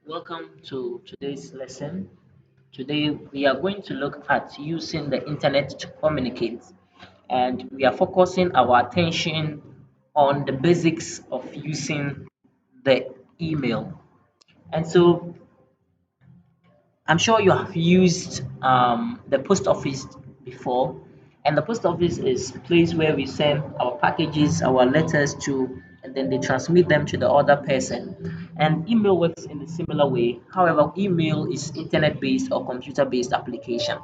Welcome to today's lesson. Today we are going to look at using the internet to communicate, and we are focusing our attention on the basics of using the email. And so I'm sure you have used the post office before, and the post office is a place where we send our packages, our letters to, and then they transmit them to the other person. And email works in a similar way. However, email is internet-based or computer-based application,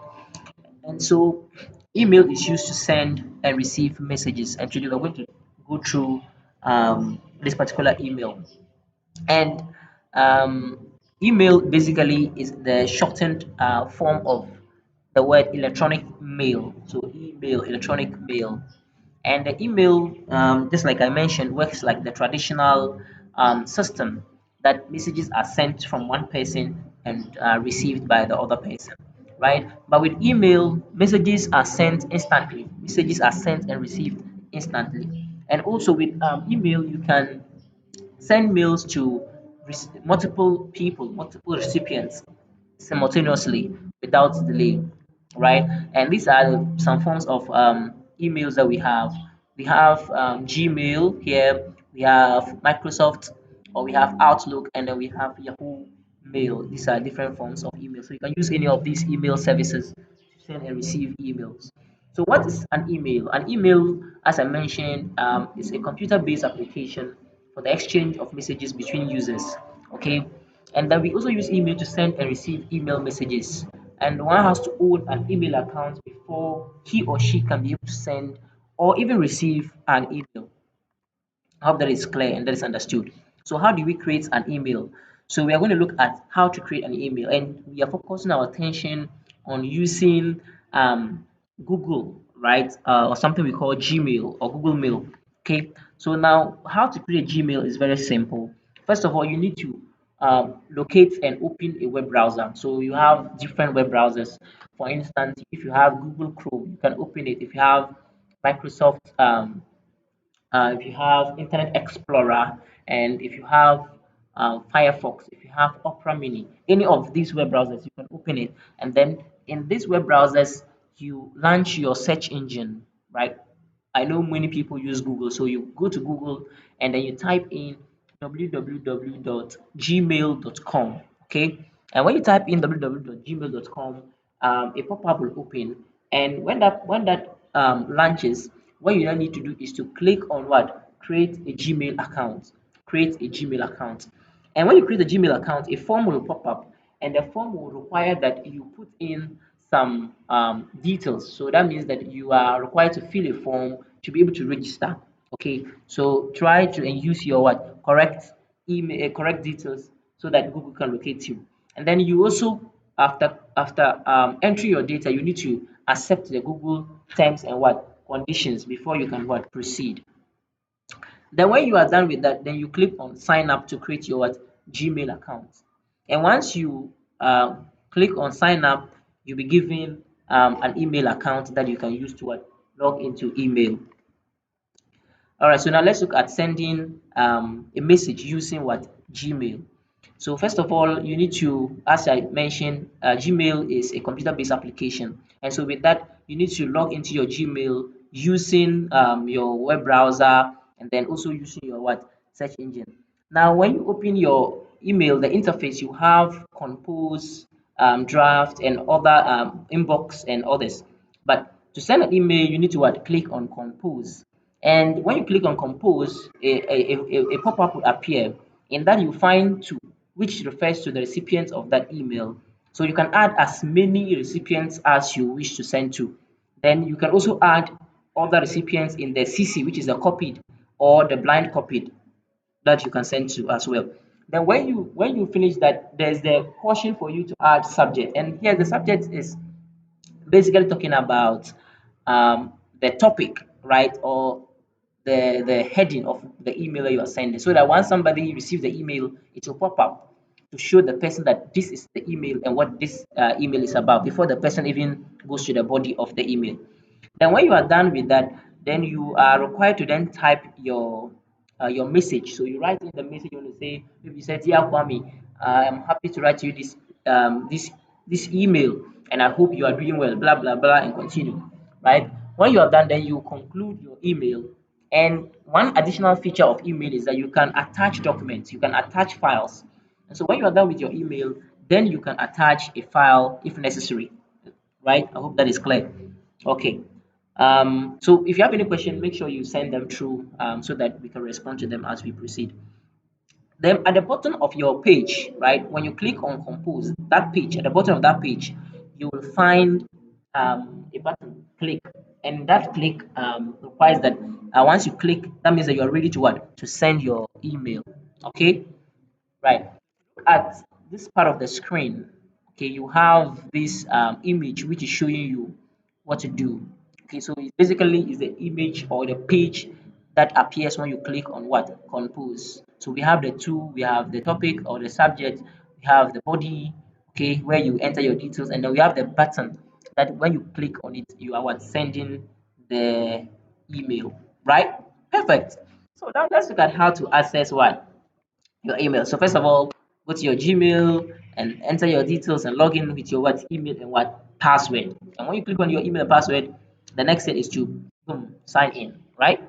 and so email is used to send and receive messages. And today we're going to go through this particular email. And email basically is the shortened form of the word electronic mail. So email, electronic mail. And the email, just like I mentioned, works like the traditional system that messages are sent from one person and received by the other person, right? But with email, messages are sent instantly. Messages are sent and received instantly. And also with email, you can send mails to multiple people, multiple recipients simultaneously without delay, right? And these are some forms of emails that we have. We have Gmail here, we have Microsoft, or we have Outlook, and then we have Yahoo Mail. These are different forms of email. So you can use any of these email services to send and receive emails. So what is an email? An email, as I mentioned, is a computer-based application for the exchange of messages between users. Okay, and then we also use email to send and receive email messages. And one has to own an email account before he or she can be able to send or even receive an email. I hope that is clear and that is understood. So how do we create an email? So we are going to look at how to create an email, and we are focusing our attention on using Google, right? Or something we call Gmail or Google Mail. Okay. So now how to create a Gmail is very simple. First of all, you need to locate and open a web browser. So you have different web browsers. For instance, if you have Google Chrome, you can open it. If you have Microsoft if you have Internet Explorer, and if you have Firefox, if you have Opera Mini, any of these web browsers, you can open it. And then in these web browsers, you launch your search engine, right? I know many people use Google, so you go to Google and then you type in www.gmail.com. Okay, and when you type in www.gmail.com, a pop-up will open, and when that launches, what you now need to do is to click on what create a Gmail account. Create a Gmail account, and when you create a Gmail account, a form will pop up, and the form will require that you put in some details. So that means that you are required to fill a form to be able to register. Okay, so try to use your what correct email, correct details so that Google can locate you. And then you also after entering your data, you need to accept the Google terms and what conditions before you can what proceed. Then when you are done with that, then you click on sign up to create your what Gmail account. And once you click on sign up, you'll be given an email account that you can use to what log into email. All right, so now let's look at sending a message using what Gmail. So first of all, you need to, as I mentioned, Gmail is a computer-based application, and so with that, you need to log into your Gmail using your web browser and then also using your what search engine. Now, when you open your email, the interface you have compose, draft, and other inbox and others. But to send an email, you need to what click on compose. And when you click on compose, a pop-up will appear. In that, you find to which refers to the recipient of that email. So you can add as many recipients as you wish to send to. Then you can also add other recipients in the CC, which is the copied or the blind copied that you can send to as well. Then when you finish that, there's the portion for you to add subject. And here the subject is basically talking about the topic, right? Or the heading of the email that you are sending, so that once somebody receives the email, it will pop up to show the person that this is the email and what this email is about before the person even goes to the body of the email. Then when you are done with that, then you are required to then type your your message. So you write in the message, you want to say, maybe you say, "Dear Kwame, I am happy to write you this email, and I hope you are doing well." Blah blah blah, and continue. Right. When you have done, then you conclude your email. And one additional feature of email is that you can attach documents, you can attach files. And so when you are done with your email, then you can attach a file if necessary. Right. I hope that is clear. Okay. So if you have any question, make sure you send them through so that we can respond to them as we proceed. Then at the bottom of your page, right, when you click on compose, that page, at the bottom of that page, you will find a button, click. And that click requires that once you click, that means that you are ready to what? To send your email. Okay, right. At this part of the screen, okay, you have this image which is showing you what to do. Okay, so it basically is the image or the page that appears when you click on what? Compose. So we have the two, we have the topic or the subject, we have the body, okay, where you enter your details, and then we have the button that when you click on it, you are what? Sending the email, right? Perfect. So now let's look at how to access what? Your email. So first of all, go to your Gmail and enter your details and log in with your what? Email and what? Password. And when you click on your email and password, the next thing is to boom, sign in, right?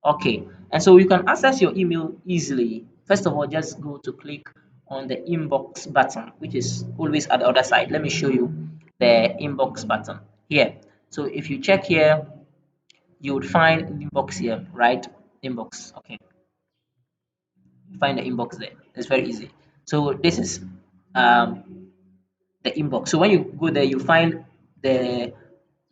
Okay. And so you can access your email easily. First of all, just go to click on the inbox button, which is always at the other side. Let me show you the inbox button here. So if you check here, you would find inbox here, right? Inbox. Okay. Find the inbox there. It's very easy. So this is the inbox. So when you go there, you find the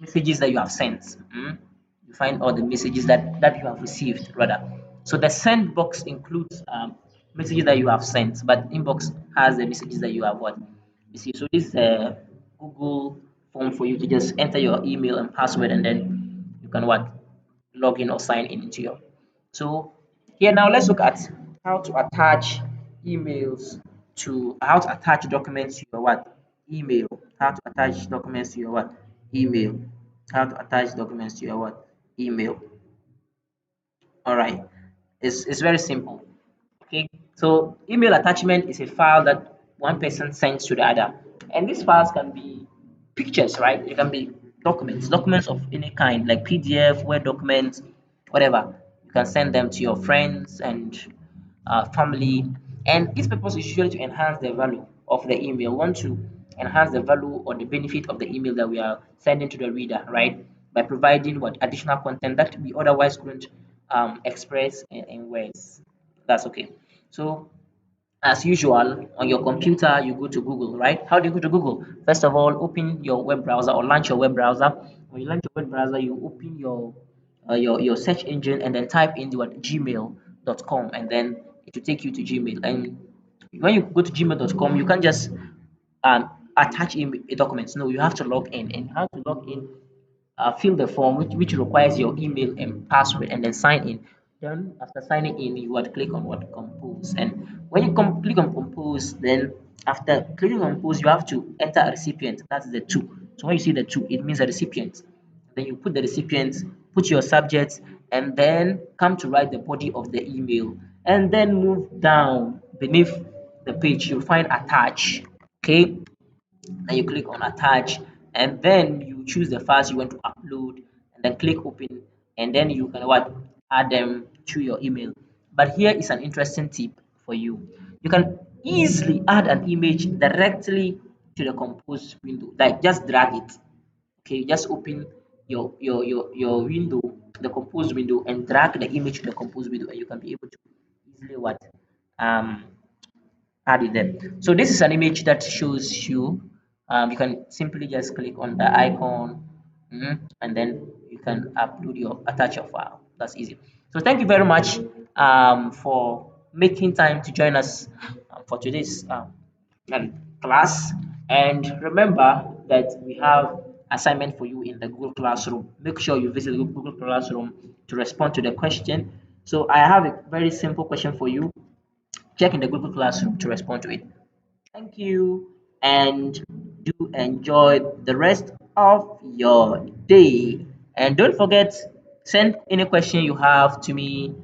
messages that you have sent. You find all the messages that you have received rather. So the send box includes messages that you have sent, but inbox has the messages that you have what received. So this is a Google form for you to just enter your email and password, and then you can what log in or sign in into your. So here now let's look at how to attach emails to how to attach documents to your what email. How to attach documents to your what email. How to attach documents to your what email. All right, it's very simple. Okay, so email attachment is a file that one person sends to the other, and these files can be pictures, right? It can be documents of any kind, like PDF, Word documents, whatever. You can send them to your friends and family, and this purpose is usually to enhance the value of the email. We want to enhance the value or the benefit of the email that we are sending to the reader, right? By providing what additional content that we otherwise couldn't express in words. That's okay. So as usual, on your computer, you go to Google, right? How do you go to Google? First of all, open your web browser or launch your web browser. When you launch your web browser, you open your search engine and then type in the what gmail.com, and then it will take you to Gmail. And when you go to gmail.com, you can't just attach a document. No, you have to log in. And how to log in? Fill the form which requires your email and password, and then sign in. Then after signing in, you would click on what compose, and when you click on compose, then after clicking on compose, you have to enter a recipient. That's the two. So when you see the two, it means a recipient. Then you put the recipient, put your subject, and then come to write the body of the email, and then move down beneath the page. You'll find attach. Okay, then you click on attach, and then you choose the files you want to upload, and then click open, and then you can what add them to your email. But here is an interesting tip for you. You can easily add an image directly to the compose window, like just drag it. Okay, just open your window, the compose window, and drag the image to the compose window, and you can be able to easily what um added them. So this is an image that shows you. You can simply just click on the icon, and then you can upload your attach your file. That's easy. So thank you very much for making time to join us for today's class. And remember that we have assignment for you in the Google Classroom. Make sure you visit the Google Classroom to respond to the question. So I have a very simple question for you. Check in the Google Classroom to respond to it. Thank you, and do enjoy the rest of your day. And don't forget, send any question you have to me